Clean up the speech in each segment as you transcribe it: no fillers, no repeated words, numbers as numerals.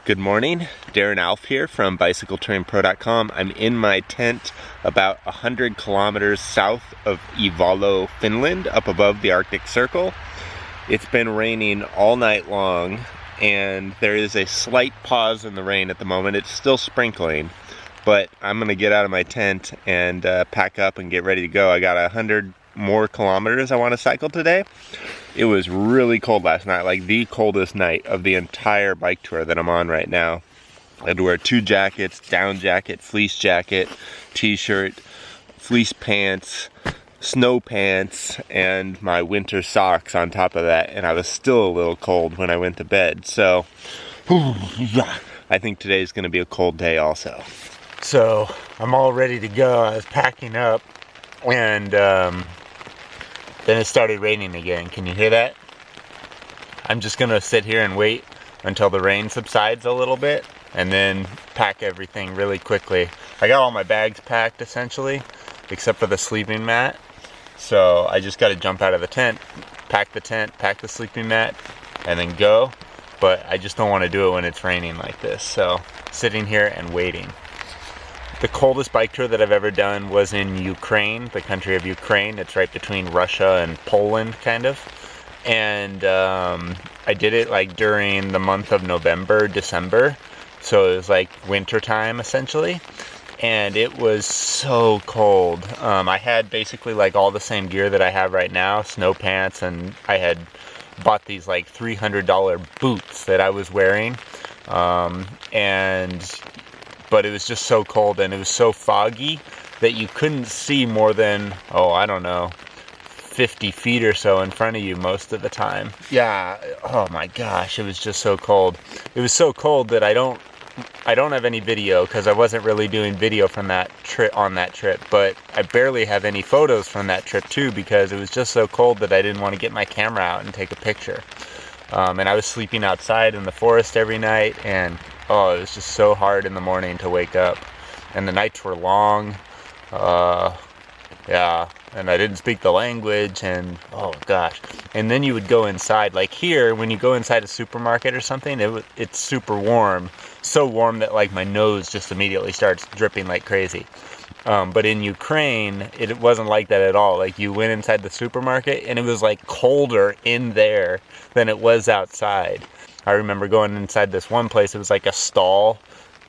Good morning, Darren Alf here from BicycleTerrainPro.com. I'm in my tent about 100 kilometers south of Ivalo, Finland, up above the Arctic Circle. It's been raining all night long, and there is a slight pause in the rain at the moment. It's still sprinkling, but I'm gonna get out of my tent and pack up and get ready to go. I got 100 more kilometers I want to cycle today. It was really cold last night, like the coldest night of the entire bike tour that I'm on right now. I had to wear 2 jackets, down jacket, fleece jacket, t-shirt, fleece pants, snow pants, and my winter socks on top of that, and I was still a little cold when I went to bed. So I think today's gonna be a cold day also. So I'm all ready to go. I was packing up and then it started raining again. Can you hear that? I'm just gonna sit here and wait until the rain subsides a little bit and then pack everything really quickly. I got all my bags packed essentially, except for the sleeping mat. So I just gotta jump out of the tent, pack the sleeping mat, and then go. But I just don't wanna do it when it's raining like this. So sitting here and waiting. The coldest bike tour that I've ever done was in Ukraine, the country of Ukraine. It's right between Russia and Poland, kind of. And I did it like during the month of November, December. So it was like winter time, essentially. And it was so cold. I had basically like all the same gear that I have right now, snow pants, and I had bought these like $300 boots that I was wearing. But it was just so cold and it was so foggy that you couldn't see more than, I don't know, 50 feet or so in front of you most of the time. Yeah, oh my gosh, it was just so cold. It was so cold that I don't have any video because I wasn't really doing video from that trip on that trip, but I barely have any photos from that trip too because it was just so cold that I didn't want to get my camera out and take a picture. And I was sleeping outside in the forest every night, and it was just so hard in the morning to wake up. And the nights were long, and I didn't speak the language, and oh gosh. And then you would go inside, like here, when you go inside a supermarket or something, it's super warm. So warm that like my nose just immediately starts dripping like crazy. But in Ukraine, it wasn't like that at all. Like you went inside the supermarket and it was like colder in there than it was outside. I remember going inside this one place, it was like a stall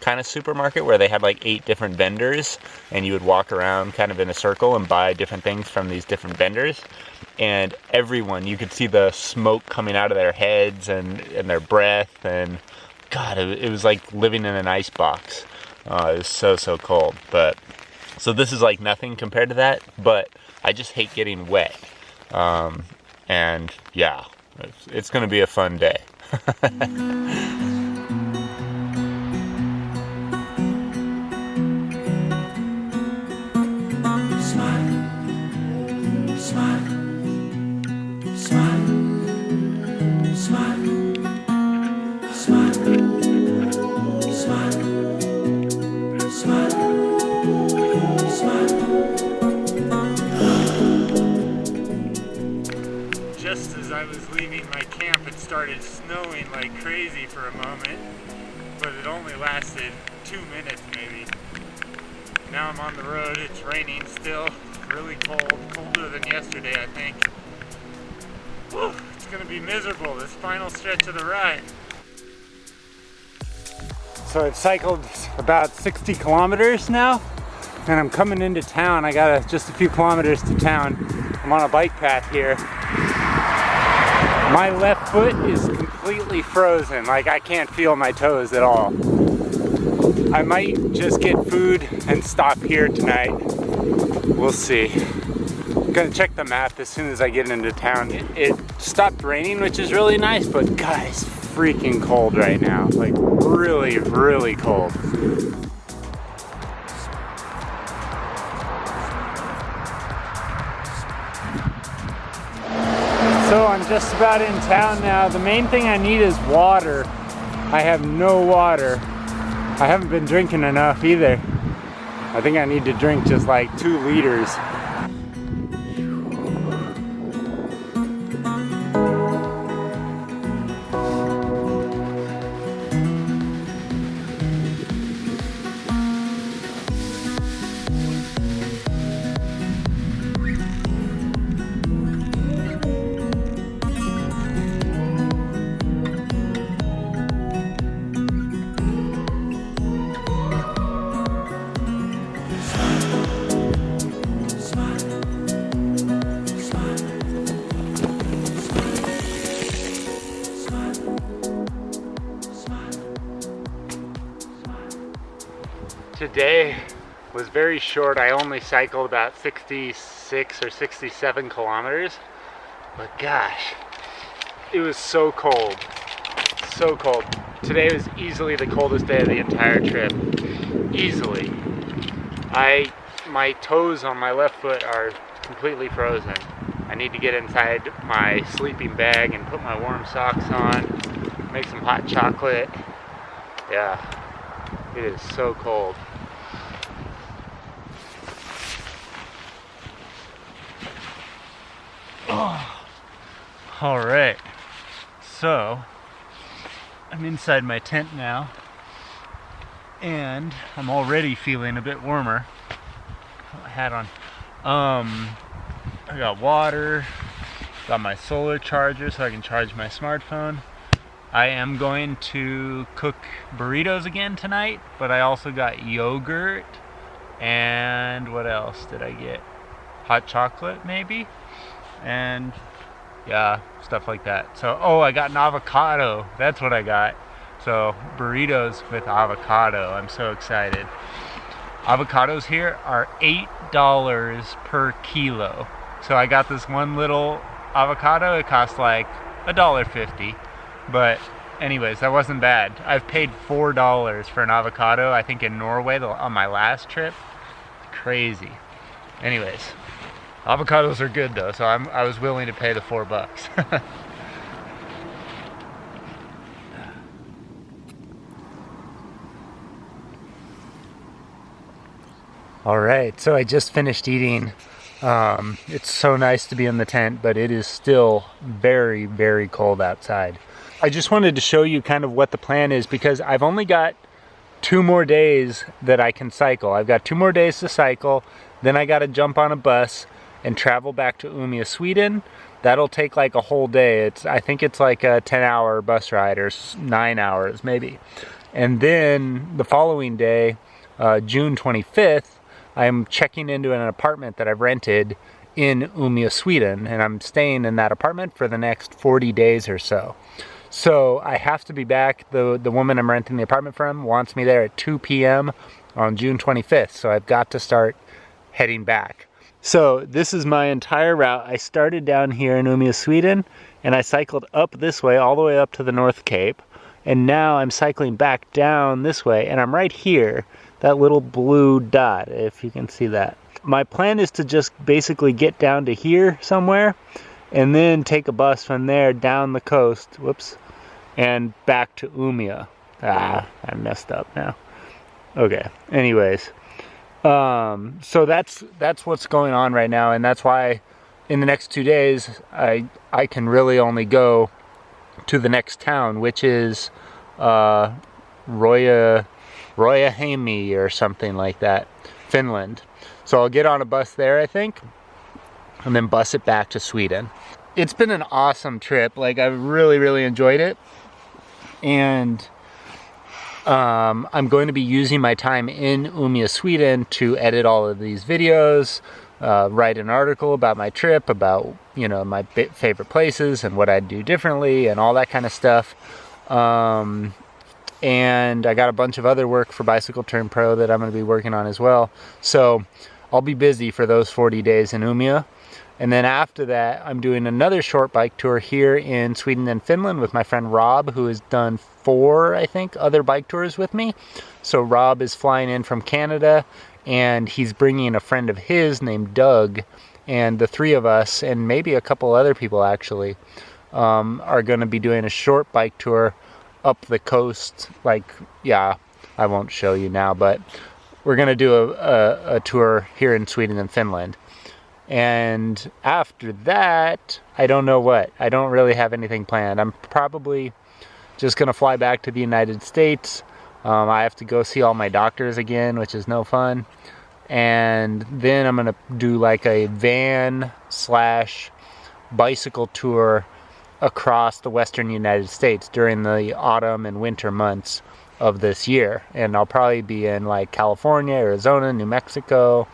kind of supermarket where they had like 8 different vendors and you would walk around kind of in a circle and buy different things from these different vendors. And everyone, you could see the smoke coming out of their heads and their breath, and God, it was like living in an ice box. It was so cold. So this is like nothing compared to that, but I just hate getting wet. And yeah, it's gonna be a fun day. Just as I was leaving my camp, it started snowing like crazy for a moment, but it only lasted 2 minutes maybe. Now I'm on the road, it's raining still, really cold, colder than yesterday I think. Whew, it's gonna be miserable, this final stretch of the ride. So I've cycled about 60 kilometers now, and I'm coming into town. I got just a few kilometers to town. I'm on a bike path here. My left foot is completely frozen, like I can't feel my toes at all. I might just get food and stop here tonight. We'll see. I'm gonna check the map as soon as I get into town. It stopped raining, which is really nice, but God, it's freaking cold right now. Like really, really cold. So I'm just about in town now. The main thing I need is water. I have no water. I haven't been drinking enough either. I think I need to drink just like 2 liters. Today was very short. I only cycled about 66 or 67 kilometers, but gosh, it was so cold, so cold. Today was easily the coldest day of the entire trip, easily. My toes on my left foot are completely frozen. I need to get inside my sleeping bag and put my warm socks on, make some hot chocolate. Yeah, it is so cold. Oh. All right, so I'm inside my tent now, and I'm already feeling a bit warmer. Put my hat on. I got water, got my solar charger so I can charge my smartphone. I am going to cook burritos again tonight, but I also got yogurt, and what else did I get? Hot chocolate maybe, and yeah, stuff like that. So, oh, I got an avocado. That's what I got. So, burritos with avocado. I'm so excited. Avocados here are $8 per kilo. So I got this one little avocado. It cost like $1.50. But anyways, that wasn't bad. I've paid $4 for an avocado, I think in Norway on my last trip. Crazy. Anyways, avocados are good though, so I was willing to pay the $4. All right, so I just finished eating. It's so nice to be in the tent, but it is still very, very cold outside. I just wanted to show you kind of what the plan is, because I've only got 2 more days that I can cycle. I've got 2 more days to cycle, then I got to jump on a bus and travel back to Umeå, Sweden. That'll take like a whole day. I think it's like a 10-hour bus ride, or 9 hours maybe. And then the following day, June 25th, I'm checking into an apartment that I've rented in Umeå, Sweden, and I'm staying in that apartment for the next 40 days or so. So I have to be back. The woman I'm renting the apartment from wants me there at 2 p.m. on June 25th, so I've got to start heading back. So this is my entire route. I started down here in Umeå, Sweden, and I cycled up this way, all the way up to the North Cape, and now I'm cycling back down this way, and I'm right here. That little blue dot, if you can see that. My plan is to just basically get down to here somewhere and then take a bus from there down the coast, whoops, and back to Umeå. I messed up now. Okay, anyways. So that's what's going on right now, and that's why in the next 2 days I can really only go to the next town, which is Rovaniemi or something like that, Finland. So I'll get on a bus there, I think, and then bus it back to Sweden. It's been an awesome trip. Like, I've really, really enjoyed it. And I'm going to be using my time in Umeå, Sweden to edit all of these videos, write an article about my trip, about, you know, my favorite places and what I'd do differently and all that kind of stuff. And I got a bunch of other work for Bicycle Touring Pro that I'm going to be working on as well. So I'll be busy for those 40 days in Umeå. And then after that, I'm doing another short bike tour here in Sweden and Finland with my friend Rob, who has done 4, I think, other bike tours with me. So Rob is flying in from Canada, and he's bringing a friend of his named Doug. And the 3 of us, and maybe a couple other people actually, are going to be doing a short bike tour up the coast. Like, yeah, I won't show you now, but we're going to do a tour here in Sweden and Finland. And after that, I don't know what. I don't really have anything planned. I'm probably just going to fly back to the United States. I have to go see all my doctors again, which is no fun. And then I'm going to do like a van / bicycle tour across the western United States during the autumn and winter months of this year. And I'll probably be in like California, Arizona, New Mexico,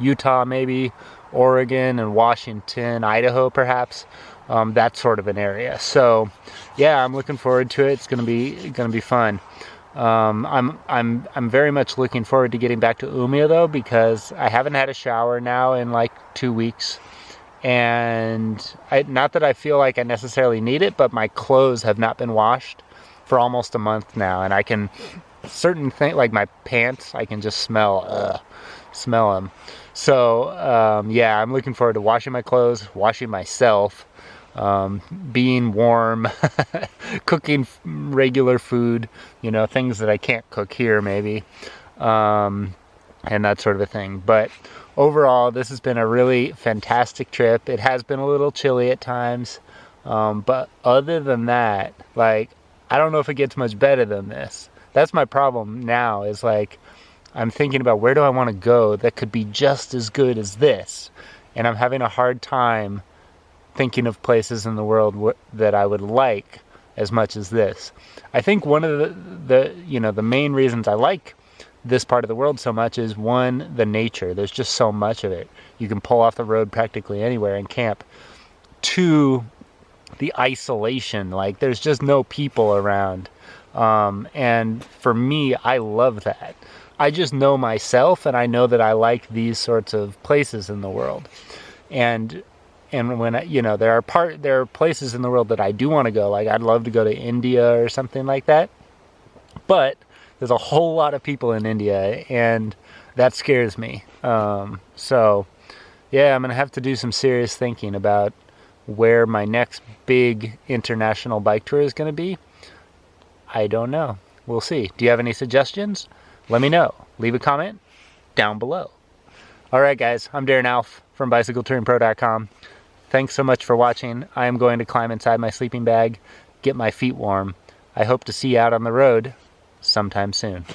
Utah maybe, Oregon and Washington, Idaho perhaps, that sort of an area. So yeah, I'm looking forward to it. It's gonna be fun. I'm very much looking forward to getting back to Umeå though, because I haven't had a shower now in like 2 weeks. And not that I feel like I necessarily need it, but my clothes have not been washed for almost a month now, and I can certain things like my pants I can just smell them. So yeah, I'm looking forward to washing my clothes, washing myself, being warm, cooking regular food, you know, things that I can't cook here maybe, and that sort of a thing. But overall, this has been a really fantastic trip. It has been a little chilly at times, but other than that, like, I don't know if it gets much better than this. That's my problem now, is like, I'm thinking about where do I want to go that could be just as good as this, and I'm having a hard time thinking of places in the world that I would like as much as this. I think one of the main reasons I like this part of the world so much is, one, the nature. There's just so much of it. You can pull off the road practically anywhere and camp. Two, the isolation. Like, there's just no people around. And for me, I love that. I just know myself, and I know that I like these sorts of places in the world. And when there are places in the world that I do want to go. Like, I'd love to go to India or something like that. But there's a whole lot of people in India, and that scares me. So yeah, I'm gonna have to do some serious thinking about where my next big international bike tour is gonna be. I don't know. We'll see. Do you have any suggestions? Let me know. Leave a comment down below. All right, guys, I'm Darren Alf from BicycleTouringPro.com. Thanks so much for watching. I am going to climb inside my sleeping bag, get my feet warm. I hope to see you out on the road sometime soon.